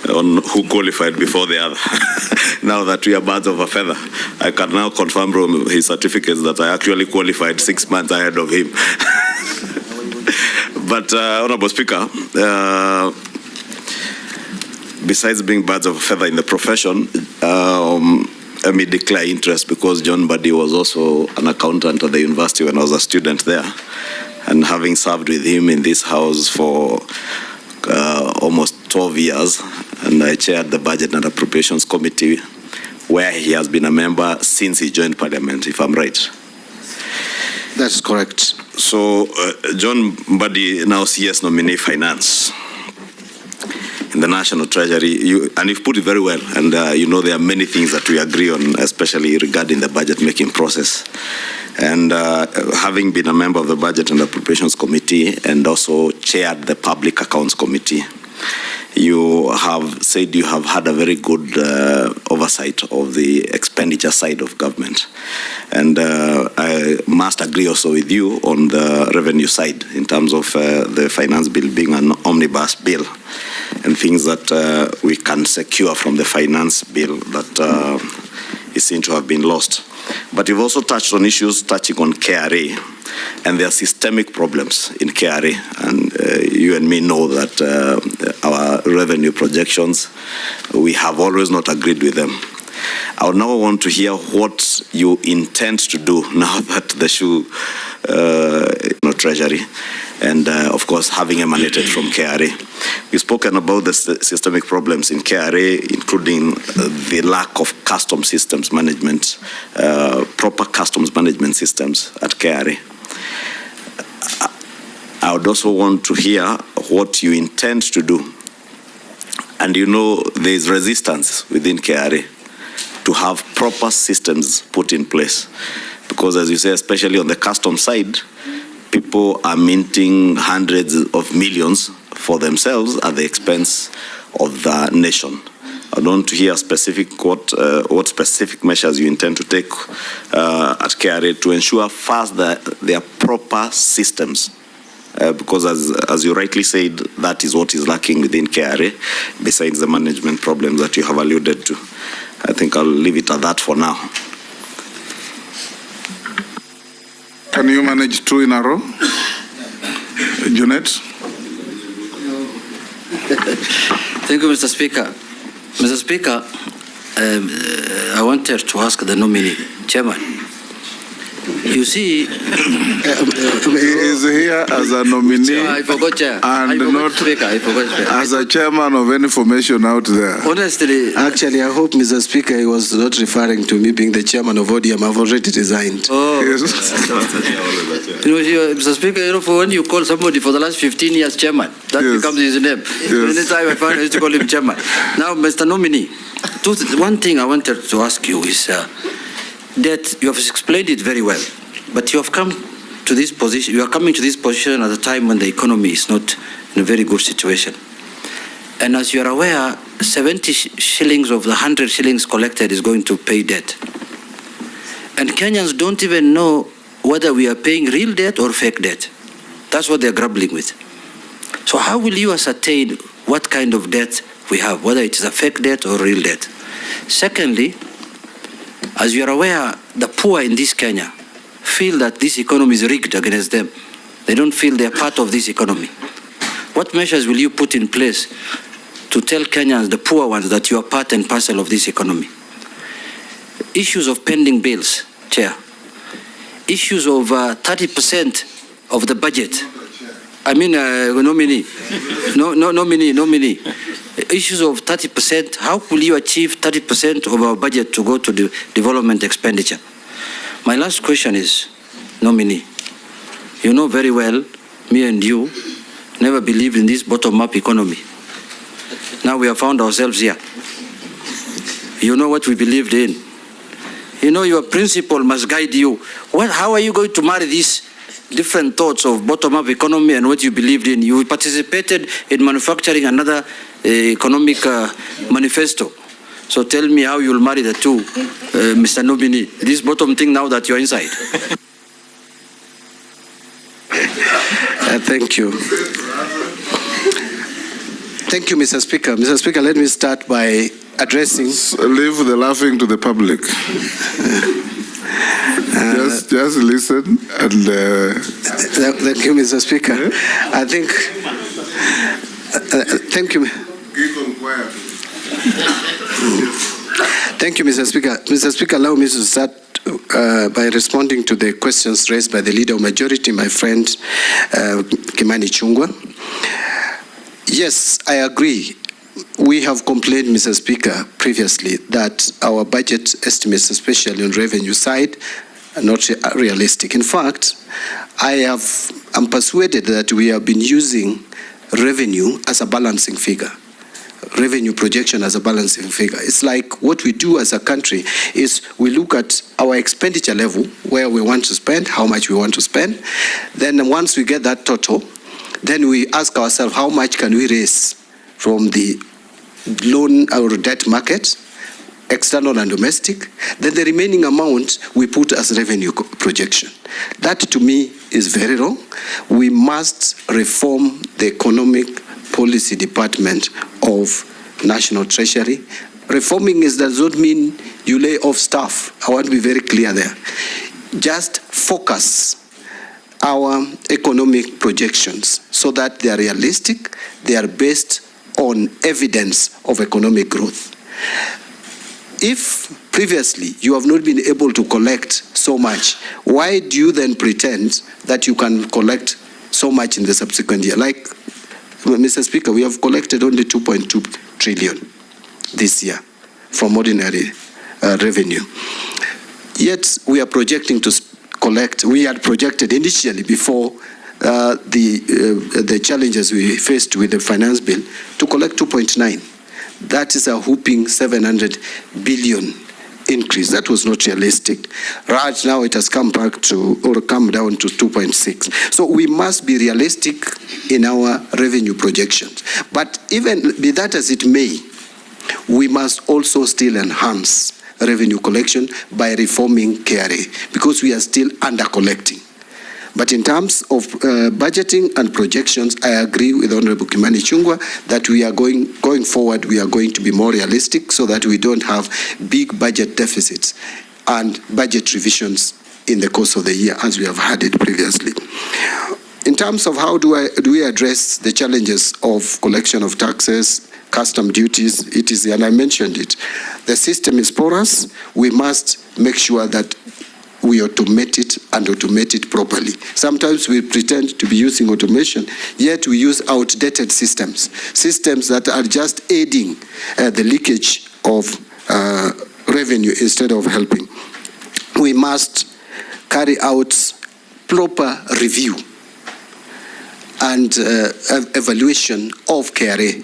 on who qualified before the other. Now that we are birds of a feather, I can now confirm from his certificates that I actually qualified 6 months ahead of him. But, Honorable Speaker, besides being birds of a feather in the profession, let me declare interest because John Mbadi was also an accountant at the university when I was a student there. And having served with him in this house for almost 12 years, and I chaired the Budget and Appropriations Committee, where he has been a member since he joined Parliament, if I'm right. That's correct. So, John Mbadi, now CS Nominee Finance in the National Treasury, and you've put it very well, and you know there are many things that we agree on, especially regarding the budget-making process. And having been a member of the Budget and Appropriations Committee and also chaired the Public Accounts Committee, you have said you have had a very good oversight of the expenditure side of government. And I must agree also with you on the revenue side in terms of the finance bill being an omnibus bill and things that we can secure from the finance bill that is seen to have been lost. But you've also touched on issues touching on KRA, and there are systemic problems in KRA, and you and me know that our revenue projections, we have always not agreed with them. I would now want to hear what you intend to do now that the shoe Treasury, and of course having emanated from KRA. We've spoken about the systemic problems in KRA, including the lack of custom systems management, proper customs management systems at KRA. I would also want to hear what you intend to do. And you know there is resistance within KRA to have proper systems put in place. Because as you say, especially on the custom side, people are minting hundreds of millions for themselves at the expense of the nation. I want to hear specific what specific measures you intend to take at KRA to ensure first that there are proper systems. Because as you rightly said, that is what is lacking within KRA, besides the management problems that you have alluded to. I think I'll leave it at that for now. Can you manage two in a row? Junet? Thank you, Mr. Speaker. Mr. Speaker, I wanted to ask the nominee, Chairman. You see, he is here as a nominee I forgot, Chair. and not Speaker. I forgot, Speaker. as a chairman of any formation out there. Honestly, Actually, I hope, Mr. Speaker, he was not referring to me being the chairman of ODM. I've already resigned. oh, Yes. Mr. Speaker, you know, for when you call somebody for the last 15 years chairman, that Yes. becomes his name. Yes. Anytime I find I used to call him chairman. Now, Mr. Nominee, one thing I wanted to ask you is that you have explained it very well, but you have come to this position, you are coming to this position at a time when the economy is not in a very good situation. And as you are aware, 70 shillings of the 100 shillings collected is going to pay debt. And Kenyans don't even know whether we are paying real debt or fake debt. That's what they're grappling with. So how will you ascertain what kind of debt we have, whether it is a fake debt or real debt? Secondly, as you are aware, the poor in this Kenya feel that this economy is rigged against them. They don't feel they are part of this economy. What measures will you put in place to tell Kenyans, the poor ones, that you are part and parcel of this economy? Issues of pending bills, Chair. Issues of 30% of the budget. I mean, nominee. Nominee. Issues of 30%. How will you achieve 30% of our budget to go to the development expenditure? My last question is, nominee, you know very well, me and you never believed in this bottom-up economy. Now we have found ourselves here. You know what we believed in. You know your principle must guide you. How are you going to marry these different thoughts of bottom-up economy and what you believed in? You participated in manufacturing another economic manifesto. So tell me how you'll marry the two, Mr. Nominee. This bottom thing now that you're inside. Thank you. Thank you, Mr. Speaker. Mr. Speaker, let me start by addressing... Leave the laughing to the public. Just listen and... Thank you, Mr. Speaker. I think... thank you. Thank you, Mr. Speaker. Mr. Speaker, allow me to start by responding to the questions raised by the Leader of Majority, my friend Kimani Ichung'wah. Yes, I agree. We have complained, Mr. Speaker, previously that our budget estimates, especially on revenue side, are not realistic. In fact, I'm persuaded that we have been using revenue as a balancing figure. Revenue projection as a balancing figure. It's like what we do as a country is we look at our expenditure level, where we want to spend, how much we want to spend. Then once we get that total, then we ask ourselves how much can we raise from the loan or debt market, external and domestic. Then the remaining amount we put as revenue projection. That to me is very wrong. We must reform the economic policy department of National Treasury. Reforming does not mean you lay off staff. I want to be very clear there. Just focus our economic projections so that they are realistic, they are based on evidence of economic growth. If previously you have not been able to collect so much, why do you then pretend that you can collect so much in the subsequent year? Like, Mr. Speaker, we have collected only 2.2 trillion this year from ordinary revenue. Yet we are projecting to collect, we had projected initially before the challenges we faced with the finance bill to collect 2.9. That is a whooping 700 billion increase. That was not realistic. Right now it has come back to, or come down to 2.6. So we must be realistic in our revenue projections. But even be that as it may, we must also still enhance revenue collection by reforming KRA, because we are still under collecting. But in terms of budgeting and projections, I agree with Honorable Kimani Ichung'wah that we are going forward, we are going to be more realistic so that we don't have big budget deficits and budget revisions in the course of the year as we have had it previously. In terms of how do we address the challenges of collection of taxes, custom duties, it is, and I mentioned it, the system is porous. We must make sure that we automate it and automate it properly. Sometimes we pretend to be using automation, yet we use outdated systems that are just aiding the leakage of revenue instead of helping. We must carry out proper review and evaluation of KRA.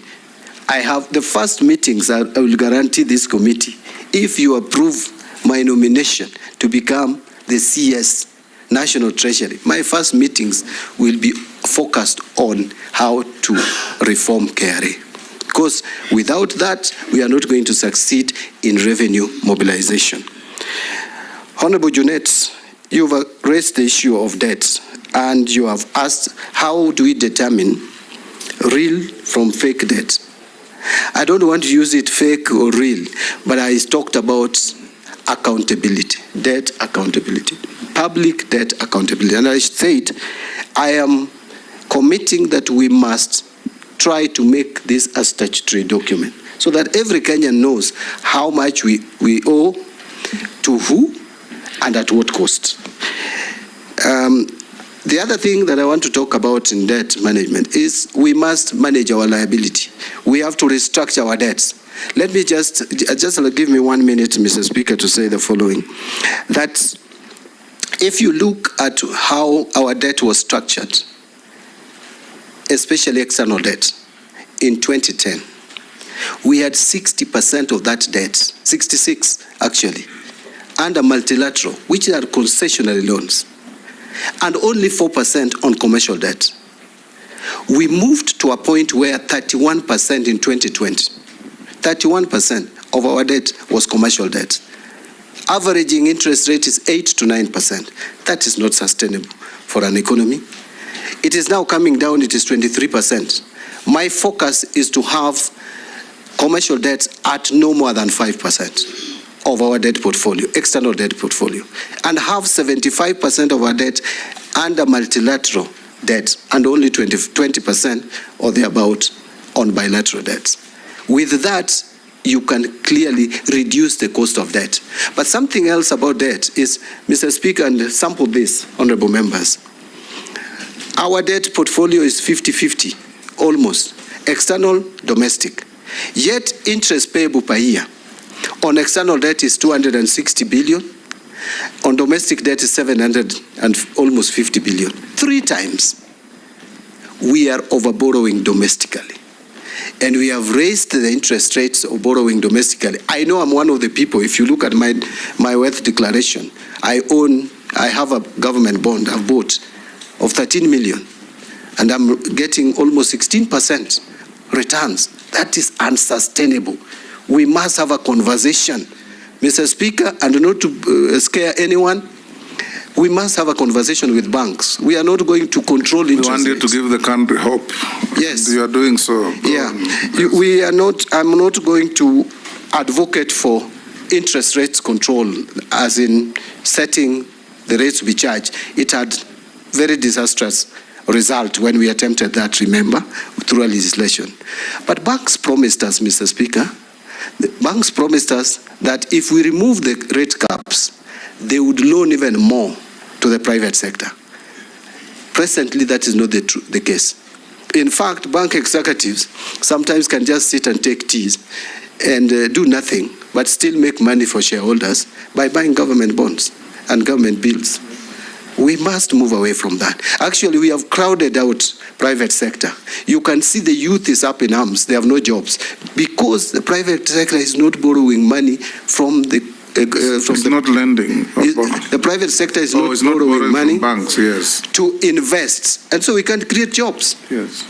I have the first meetings, I will guarantee this committee, if you approve my nomination to become the CS National Treasury, my first meetings will be focused on how to reform KRA. Because without that, we are not going to succeed in revenue mobilization. Honorable Junet, you've raised the issue of debt, and you have asked, how do we determine real from fake debt? I don't want to use it fake or real, but I talked about accountability, debt accountability, public debt accountability. And I said, I am committing that we must try to make this a statutory document so that every Kenyan knows how much we owe to who and at what cost. The other thing that I want to talk about in debt management is we must manage our liability. We have to restructure our debts. Let me just give me 1 minute, Mr. Speaker, to say the following. That if you look at how our debt was structured, especially external debt, in 2010, we had 60% of that debt, 66 actually, under multilateral, which are concessionary loans, and only 4% on commercial debt. We moved to a point where 31% in 2020, 31% of our debt was commercial debt. Averaging interest rate is 8 to 9%. That is not sustainable for an economy. It is now coming down, it is 23%. My focus is to have commercial debt at no more than 5% of our debt portfolio, external debt portfolio, and have 75% of our debt under multilateral debt and only 20% or thereabout on bilateral debts. With that, you can clearly reduce the cost of debt. But something else about debt is, Mr. Speaker, and sample this, honorable members, our debt portfolio is 50-50, almost, external, domestic. Yet interest payable per year on external debt is 260 billion, on domestic debt is 700 and almost 50 billion. 3 times we are over borrowing domestically. And we have raised the interest rates of borrowing domestically. I know I'm one of the people, if you look at my wealth declaration, I have a government bond I've bought of 13 million, and I'm getting almost 16% returns. That is unsustainable. We must have a conversation, Mr. Speaker, and not to scare anyone. We must have a conversation with banks. We are not going to control interest rates. We want you to give the country hope. Yes. You are doing so. Yeah. We are not, I'm not going to advocate for interest rates control, as in setting the rates to be charged. It had very disastrous result when we attempted that, remember, through a legislation. But banks promised us, Mr. Speaker, the banks promised us that if we remove the rate caps, they would loan even more to the private sector. Presently, that is not the case. In fact, bank executives sometimes can just sit and take teas and do nothing, but still make money for shareholders by buying government bonds and government bills. We must move away from that. Actually, we have crowded out private sector. You can see the youth is up in arms. They have no jobs because the private sector is not borrowing money from the not lending. The private sector is not borrowing money from banks, yes, to invest, and so we can't create jobs. Yes.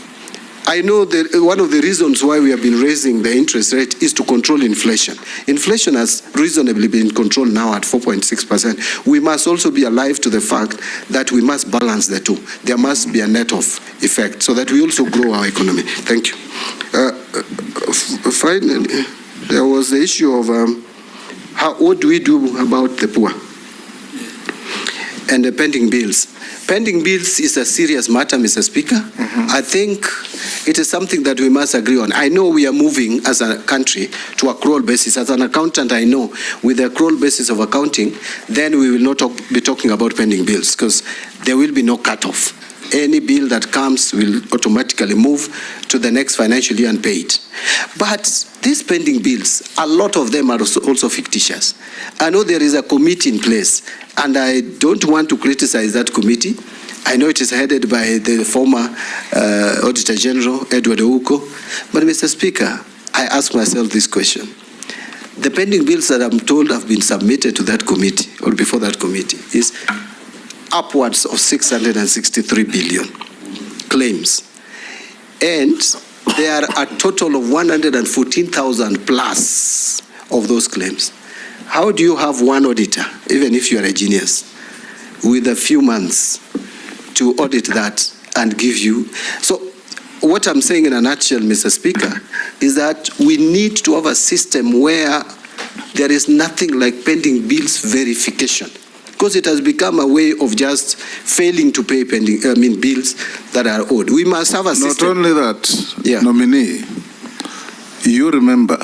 I know that one of the reasons why we have been raising the interest rate is to control inflation. Inflation has reasonably been controlled now at 4.6%. We must also be alive to the fact that we must balance the two. There must be a net-off effect so that we also grow our economy. Thank you. Finally, there was the issue of what do we do about the poor and the pending bills. Pending bills is a serious matter, Mr. Speaker. I think it is something that we must agree on. I know we are moving as a country to accrual basis. As an accountant, I know with the accrual basis of accounting, then we will not be talking about pending bills because there will be no cutoff. Any bill that comes will automatically move to the next financial year and pay it. But these pending bills, a lot of them are also fictitious. I know there is a committee in place, and I don't want to criticize that committee. I know it is headed by the former Auditor General, Edward Ouko. But, Mr. Speaker, I ask myself this question. The pending bills that I'm told have been submitted to that committee, or before that committee, is upwards of 663 billion claims. And there are a total of 114,000 plus of those claims. How do you have one auditor, even if you are a genius, with a few months to audit that and give you? So what I'm saying in a nutshell, Mr. Speaker, is that we need to have a system where there is nothing like pending bills verification, because it has become a way of just failing to pay bills that are owed. We must have a system. Not only that, Nominee, you remember